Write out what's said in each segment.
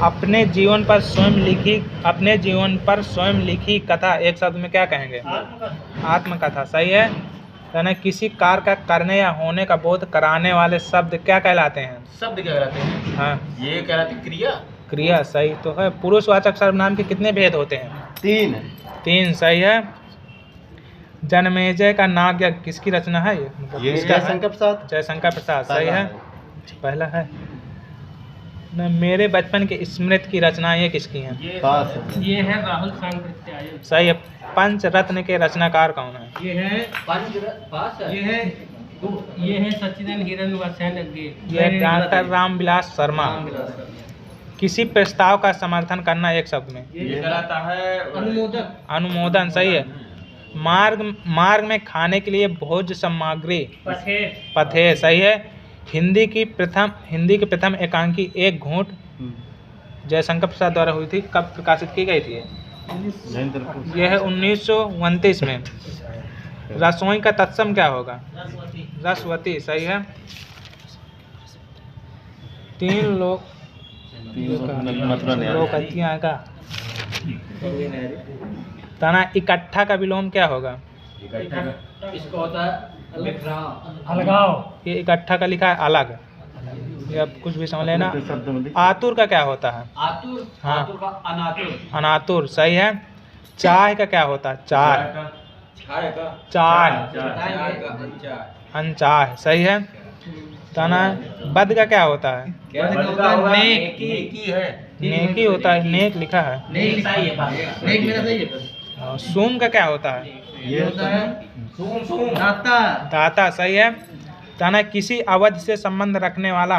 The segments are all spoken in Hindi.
अपने जीवन पर स्वयं लिखी कथा एक शब्द में क्या कहेंगे? आत्मकथा। सही है। यानी किसी कार्य का करने या होने का बोध कराने वाले शब्द क्या कहलाते हैं? शब्द क्या कहलाते हैं? हाँ, ये कहलाती क्रिया। क्रिया। सही तो है। पुरुषवाचक सर्वनाम के कितने भेद होते हैं? 3। सही है। जनमेजय का नाट्य किसकी रचना है? ये जयशंकर प्रसाद। जयशंकर प्रसाद। सही है। पहला है। मेरे बचपन की स्मृति की रचना ये किसकी है? ये है राहुल सांकृत्याय। सही है। पंचरत्न के रचनाकार कौन है? ये है सच्चिदानंद हिरण्यवासन। ये डॉक्टर रामविलास शर्मा। किसी प्रस्ताव का समर्थन करना एक शब्द में? ये कहलाता है अनुमोदन। सही है। मार्ग में खाने के लिए भोज्य सामग्री? पथे। सही है। हिंदी की प्रथम एकांकी एक घूंट जयशंकर प्रसाद द्वारा हुई थी, कब प्रकाशित की गई थी? यह है 1929 में। रसोई का तत्सम क्या होगा? रसवती। सही है। 3 लोग का तना इकट्ठा का विलोम क्या होगा? इसको होता है अलगाव। ये इकट्ठा का लिखा है अलग। ये आप कुछ भी समझ लेना। आतुर का क्या होता है? आतुर। हाँ। आतुर का अनातुर। अनातुर। सही है। चाय का क्या होता है? चाय। अनचाह। सही है। तना बद का क्या होता है? नेकी होता है। नेक लिखा है। सूम का क्या होता है? ये होता है दाता। सही है। तना किसी अवधि से संबंध रखने वाला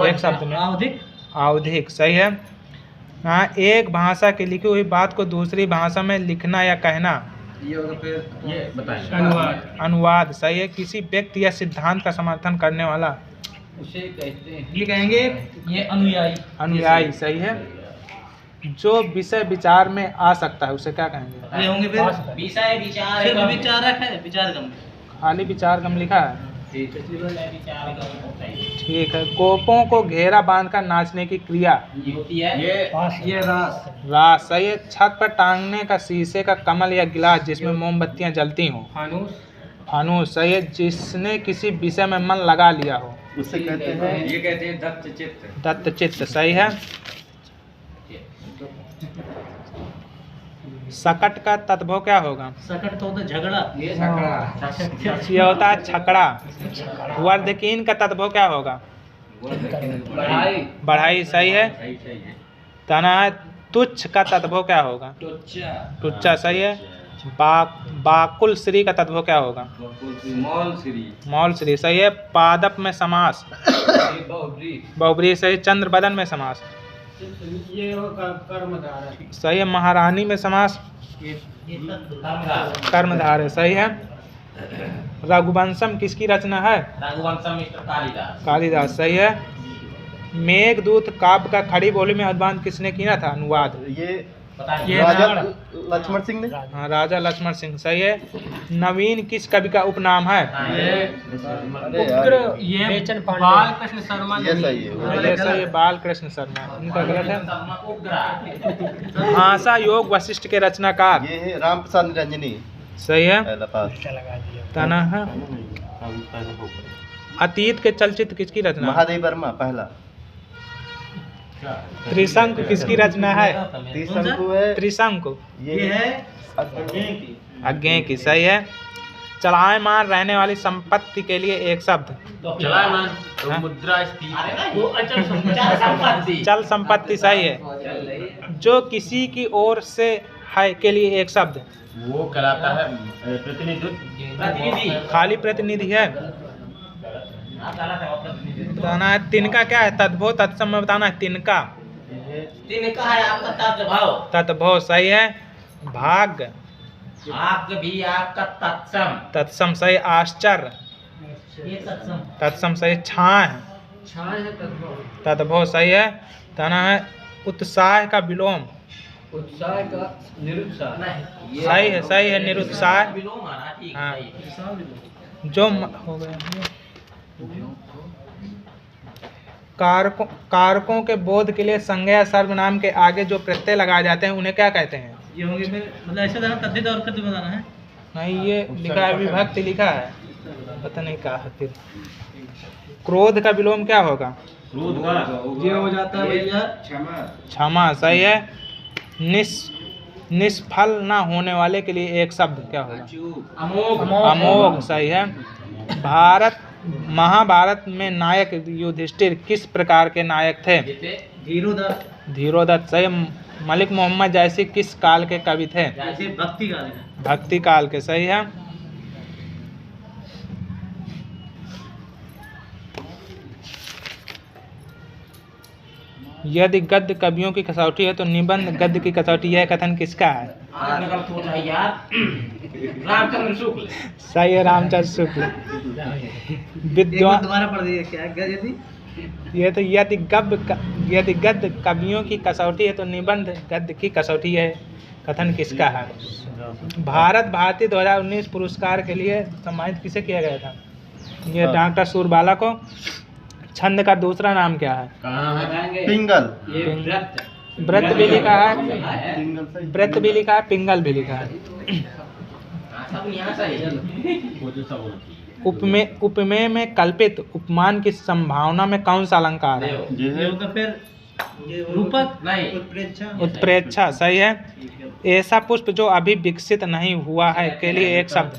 एक शब्द में? आवधिक। सही है। हाँ, एक भाषा की लिखी हुई बात को दूसरी भाषा में लिखना या कहना? ये बताएं। अनुवाद। सही है। किसी व्यक्ति या सिद्धांत का समर्थन करने वाला उसे कहते हैं, ये कहेंगे ये अनुयायी। अनुयायी। सही है। जो विषय विचार में आ सकता है उसे क्या कहेंगे? ये होंगे फिर विषय विचार। सिर्फ विचारक है, विचारगम। खाली विचारगम लिखा है। ठीक है। कोपों को घेरा बांधकर नाचने की क्रिया? ये रास। रास। सही है। छत पर टांगने का शीशे का कमल या गिलास जिसमें मोमबत्तियां जलती हों? फानूस। सही है। जिसने किसी विषय में मन लगा लिया हो उसे कहते हैं, ये कहते हैं दत्तचित्त। दत्तचित्त। सही है। सकट का तद्भव क्या होगा? सकट तो होता है झगड़ा। ये होता है छकड़ा। वर्धकीन का तद्भव क्या होगा? बढ़ाई। सही है। तना तुच्छ का तद्भव क्या होगा? टुच्चा। सही है। बाकुल श्री का तद्भव क्या होगा? मौल श्री। सही है। पादप में समास? बहुब्रीहि। सही। चंद्र बदन में समास? ये कर्मधार है। सही है। महारानी में समास? कर्मधार है। सही है। रघुवंशम किसकी रचना है? रघुवंशम मिस्टर कालिदास। सही है। मेघदूत काव्य का खड़ी बोली में अनुवाद किसने किया था? अनुवाद ये राजा लक्ष्मण सिंह ने। हाँ, राजा लक्ष्मण सिंह। सही है। नवीन किस कवि का उपनाम है? ये बालकृष्ण शर्मा। ये सही है। ये सही है। बालकृष्ण शर्मा। उनका गलत है। भाषा योग वशिष्ठ के रचनाकार? ये है राम प्रसाद निरंजनी। सही है। पहला पास। तना है। अतीत के चलचित्र किसकी रचना? महादेव वर्मा। पहला। त्रिशंकु किसकी रचना है? त्रिशंकु है। त्रिशंकु ये है अज्ञेय की। सही है। चलायमान रहने वाली संपत्ति के लिए एक शब्द? चलायमान मुद्रास्फीति। चल संपत्ति। सही है। जो किसी की ओर से है के लिए एक शब्द? वो कहलाता है प्रतिनिधि। खाली प्रतिनिधि है। बताना है। तिनका क्या है? तद्भव तत्सम में बताना है। तिनका है आपका तद्भव। तद्भव। सही है। भाग भी आपका तत्सम। तत्सम। सही। आश्चर्य तत्सम। सही। छाह है तद्भव। तद्भव। सही है। तना है। उत्साह का विलोम? उत्साह का निरुत्साह। सही है। सही है। निरुत्साह। हाँ। जो हो गया कारकों के बोध के लिए संज्ञा सर्वनाम के आगे जो प्रत्यय लगाए जाते हैं उन्हें क्या कहते हैं? ये होंगे फिर मतलब ऐसे बताना तद्धित और कृत बताना है। नहीं, ये लिखा है विभक्ति लिखा है, पता नहीं कहा है फिर। क्रोध का विलोम क्या होगा? क्रोध का ये हो जाता है भैया क्षमा, सही है। निष्फल ना होने वाले के लिए एक शब्द क्या होगा? अमोघ, सही है। महाभारत में नायक युधिष्ठिर किस प्रकार के नायक थे? धीरोदत्त, सही। मलिक मोहम्मद जैसी किस काल के कवि थे? भक्ति काल है। भक्ति काल के, सही है। यदि गद्य कवियों की कसौटी है तो निबंध गद्य की कसौटी, यह कथन किसका है? रामचंद्र शुक्ल। सही है, रामचंद्र शुक्ल। विद्वान, दोबारा पढ़ दीजिए क्या यदि ये तो यदि गद्य कवियों की कसौटी है तो निबंध गद्य की कसौटी है, कथन किसका है? भारत भारती 2019 पुरस्कार के लिए सम्मानित किसे किया गया था? ये डॉक्टर सूरबाला को। छंद का दूसरा नाम क्या है? कहाँ है? पिंगल। व्रत भी लिखा है, पिंगल सही। व्रत भी लिखा है, पिंगल भी लिखा है। उपमेय में कल्पित उपमान की संभावना में कौन सा अलंकार है? ये होगा फिर रूपक नहीं उत्प्रेक्षा, सही है। ऐसा पुष्प जो अभी विकसित नहीं हुआ है के लिए एक शब्द।